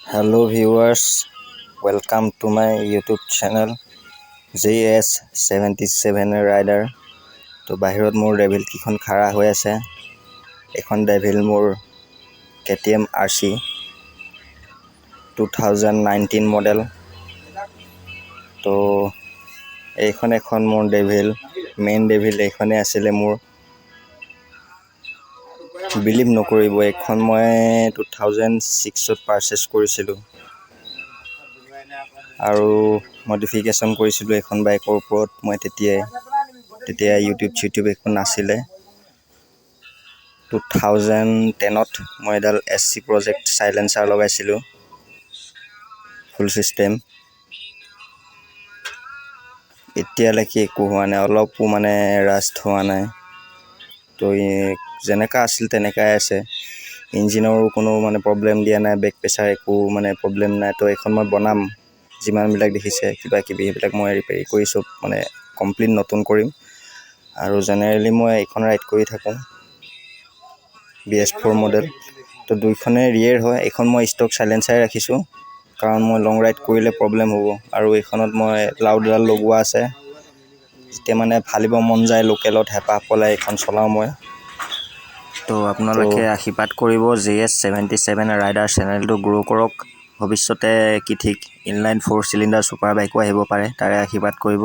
Hello viewers, welcome to my YouTube channel JS77 Rider. তো বাহিৰত মোৰ ডেভিল কিখন খাৰা হৈ আছে। এখন ডেভিল মোৰ KTM RC 2019 মডেল। তো এখন মোৰ ডেভিল মেইন ডেভিল এইখনে আছিলে মোৰ। বিলিভ নকৰিব, এখন মই 2006ত পাৰচেজ কৰিছিলোঁ আৰু মডিফিকেশ্যন কৰিছিলোঁ এখন বাইকৰ ওপৰত। মই তেতিয়া ইউটিউব একো নাছিলে। 2010ত মই এডাল SC প্ৰজেক্ট চাইলেঞ্চাৰ লগাইছিলোঁ ফুল চিষ্টেম। এতিয়ালৈকে একো হোৱা নাই, অলপো মানে ৰাষ্ট হোৱা নাই। তো যেনেকা আছিল তেনেকাই আছে। ইঞ্জিনৰো কোনো মানে প্ৰব্লেম দিয়া নাই, বেক প্ৰেছাৰ একো মানে প্ৰব্লেম নাই। তো এখন মই বনাম, যিমানবিলাক দেখিছে কিবা কিবি সেইবিলাক মই ৰিপেয়াৰি কৰি চব মানে কমপ্লিট নতুন কৰিম। আৰু জেনেৰেলি মই এইখন ৰাইড কৰি থাকোঁ, BS4 মডেল। তো দুইখনে ৰিয়েৰ হয়। এইখন মই ষ্টক চাইলেঞ্চাৰে ৰাখিছোঁ কাৰণ মই লং ৰাইড কৰিলে প্ৰব্লেম হ'ব। আৰু এইখনত মই লাউডডাল লগোৱা আছে, যেতিয়া মানে ফালিব মন যায় লোকেলত হেঁপাহ পলাই এইখন চলাওঁ মই। তো আপোনালোকে আশীৰ্বাদ কৰিব, JS77 ৰাইডাৰ চেনেলটো গ্ৰ' কৰক। ভৱিষ্যতে কি ঠিক ইনলাইন 4 চিলিণ্ডাৰ ছুপাৰ বাইকো আহিব পাৰে, তাৰে আশীৰ্বাদ কৰিব।